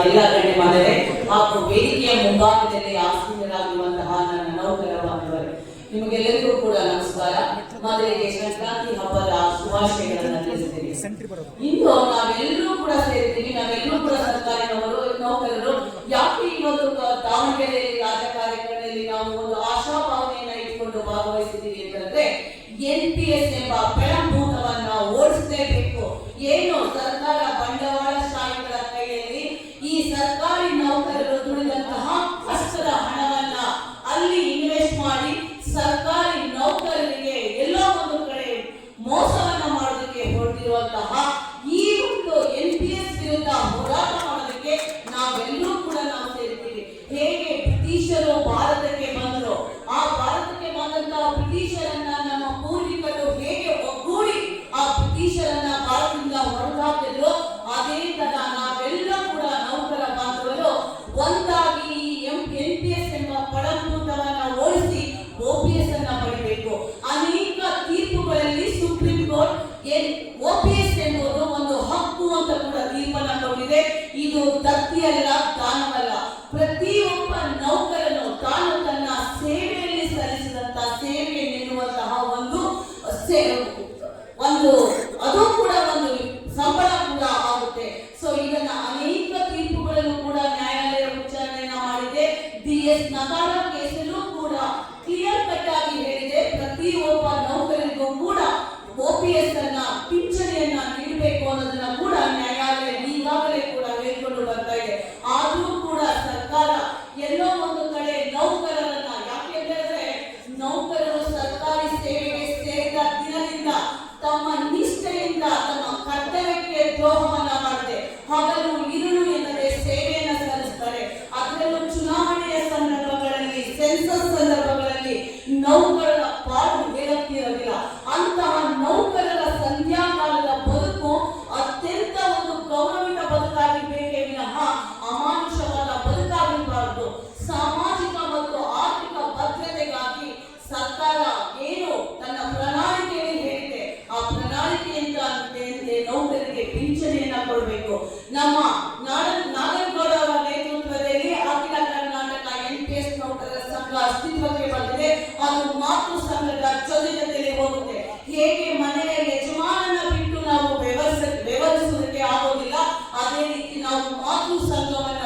ಎಲ್ಲ ಗಣ್ಯಮಾನರೇ ಹಾಗೂ ವೇದಿಕೆಯ ಮುಂಭಾಗದಲ್ಲಿ ಆಸೀನರಾಗಿರುವಂತಹ ನನ್ನ ನೌಕರ ಬಾಂಧವರೇ, ನಿಮಗೆಲ್ಲರಿಗೂ ಕೂಡ ನಮಸ್ಕಾರ. ಮೊದಲಿಗೆ ಸಂಕ್ರಾಂತಿ ಹಬ್ಬದ ಶುಭಾಶಯಗಳನ್ನು ತಿಳಿಸುತ್ತೇನೆ. ಇಂದು ನಾವೆಲ್ಲರೂ ಕೂಡ ಸೇರ್ತೀವಿ, ನಾವೆಲ್ಲರೂ ಕೂಡ ಸರ್ಕಾರಿ ನೌಕರರು. ಯಾಕೆ ಇವತ್ತು ದಾವಣಗೆರೆಯಲ್ಲಿ ರಾಜಕಾರ್ಯಗಳಲ್ಲಿ ನಾವು ಒಂದು ಆಶಾಭಾವನೆಯನ್ನ ಇಟ್ಕೊಂಡು ಭಾಗವಹಿಸಿದ್ದೀವಿ ಅಂತಂದ್ರೆ, NPS ಎಂಬ ಬೆಳಂಭೂತವನ್ನ ಓಡಿಸಲೇಬೇಕು. ಏನು ಸರ್ಕಾರ ಬಂಡವಾಳಶಾಹಿಗಳ ಕೈಯಲ್ಲಿ ಈ ಸರ್ಕಾರಿ ನೌಕರರು ದುಡಿದಂತಹ ಕಷ್ಟದ ಹಣವನ್ನ ಅಲ್ಲಿ ಇನ್ವೆಸ್ಟ್ ಮಾಡಿ ಸರ್ಕಾರಿ ನೌಕರರಿಗೆ ಎಲ್ಲೋ ಒಂದು ಕಡೆ ಮೋಸವನ್ನ ಮಾಡೋದಕ್ಕೆ ಹೊರಟಿರುವಂತಹ ಈ ಒಂದು NPS ವಿರುದ್ಧ ಹೋರಾಟ ಮಾಡೋದಕ್ಕೆ ನಾವೆಲ್ಲರೂ ಕೂಡ ನಾವು ಸೇರ್ತೀವಿ. ಹೇಗೆ ಬ್ರಿಟಿಷರು ಭಾರತಕ್ಕೆ ಬಂದರು, ಆ ಭಾರತಕ್ಕೆ ಬಂದಂತಹ ಬ್ರಿಟಿಷರನ್ನ ನಮ್ಮ ಪೂರ್ವಿಕರು ಹೇಗೆ ಒಗ್ಗೂಡಿ ಆ ಬ್ರಿಟಿಷರನ್ನ ಭಾರತದಿಂದ ಹೊರಹಾಕಿದ್ರು, ಅದೇ ತರ ನಾವೆಲ್ಲ ಕೂಡ ನೌಕರ ಬಾಂಧವರು ಒಂದಾಗಿ NPS ಎಂಬ ಪಳಂಭೂತವನ್ನ ಓಡಿಸಿ OPS ಅನ್ನ ಪಡಿಬೇಕು. ಅನೇಕ ತೀರ್ಪುಗಳಲ್ಲಿ ಸುಪ್ರೀಂ ಕೋರ್ಟ್ OPS ಎಂಬುದು ಒಂದು ಹಕ್ಕು ಅಂತ ಕೂಡ ತೀರ್ಪನ್ನ ಕೊಟ್ಟಿದೆ. ಇದು ದತ್ತಿಯಲ್ಲ, ದಾನವಲ್ಲ. ಪ್ರತಿಯೊಬ್ಬ ನೌಕರನು ತಾನು ತನ್ನ ಸೇವೆಯಲ್ಲಿ ಸಲ್ಲಿಸಿದಂತ ಸೇವೆ ನೀಡುವಂತಹ ಒಂದು ಅದು ಕೂಡ ಒಂದು ಸಂಬಳ ಕೂಡ ಆಗುತ್ತೆ. ಸೊ ಇದನ್ನ ಅನೇಕ ತೀರ್ಪುಗಳಲ್ಲೂ ಕೂಡ ನ್ಯಾಯಾಲಯ ವಿಚಾರಣೆಯನ್ನ ಮಾಡಿದೆ. DS ನಗಾರ ಕೇಸಲ್ಲೂ ಕೂಡ ಕ್ಲಿಯರ್ ಕಟ್ ಆಗಿ ಹೇಳಿದೆ, ಪ್ರತಿಯೊಬ್ಬ ನೌಕರರಿಗೂ ಕೂಡ OPS ಅನ್ನ ಪಿಂಚಣಿಯನ್ನ ನೀಡಬೇಕು ಅನ್ನೋದನ್ನ ಕೂಡ ನ್ಯಾಯಾಲಯ ಈಗಾಗಲೇ ಕೂಡ ಹೇಳ್ಕೊಂಡು ಬರ್ತಾ ಇದೆ. ಆದ್ರೂ ಕೂಡ ಸರ್ಕಾರ ಎಲ್ಲೋ ಒಂದು ಕಡೆ ನೌಕರರನ್ನ, ಯಾಕೆಂದ್ರೆ ನೌಕರರು ಸರ್ಕಾರಿ ಸೇವೆಗೆ ಸೇರಿದ ದಿನದಿಂದ ತಮ್ಮ ನಿಷ್ಠೆಯಿಂದ ತಮ್ಮ ಕರ್ತವ್ಯಕ್ಕೆ ದ್ರೋಹವನ್ನ ಮಾಡದೆ ಹಗಲು ಇರುಳು ಎನ್ನದೆ ಸೇವೆಯನ್ನ ಸಲ್ಲಿಸ್ತಾರೆ. ಅದರಲ್ಲೂ ಚುನಾವಣೆಯ ಸಂದರ್ಭಗಳಲ್ಲಿ, ಸೆನ್ಸಸ್ ಸಂದರ್ಭಗಳಲ್ಲಿ ನೌಕರರ ಪಾಲು ಹೇಳುತ್ತಿರಲಿಲ್ಲ. ಅಂತಹ ನೌಕರರ ಸಂಧ್ಯಾಕಾಲದ ಬದುಕು ಅತ್ಯಂತ ಒಂದು ಗೌರವಿತ ಬದುಕಾಗಿ ಬೇಕೇ ವಿನಃ ಅಮಾನುಷವಾದ ಬದುಕಾಗಿರಬಾರದು. ಸಾಮಾಜಿಕ ಮತ್ತು ಆರ್ಥಿಕ ಭದ್ರತೆಗಾಗಿ ಸರ್ಕಾರ ಏನು ತನ್ನ ಪ್ರಣಾಳಿಕೆಯಲ್ಲಿ ಹೇಳಿದೆ, ಆ ಪ್ರಣಾಳಿಕೆಯಿಂದ ನೌಕರರಿಗೆ ಪಿಂಚಣಿಯನ್ನ ಕೊಡಬೇಕು. ನಮ್ಮ ನಾಗನಗೌಡ ಅವರ ನೇತೃತ್ವದಲ್ಲಿ ಅಖಿಲ ಕರ್ನಾಟಕ NPS ನೌಕರರ ಸಂಘ ಅಸ್ತಿತ್ವಕ್ಕೆ ಬಂದಿದೆ. ಅದು ಮಾತೃ ಸಂಘದ ಜೊತೆಯಲ್ಲಿ ಹೋಗುತ್ತೆ. ಹೇಗೆ ಮನೆಯ ಯಜಮಾನನ ಬಿಟ್ಟು ನಾವು ವ್ಯವಹರಿಸುವುದಕ್ಕೆ ಆಗೋದಿಲ್ಲ, ಅದೇ ರೀತಿ ನಾವು ಮಾತೃ ಸಂಘವನ್ನ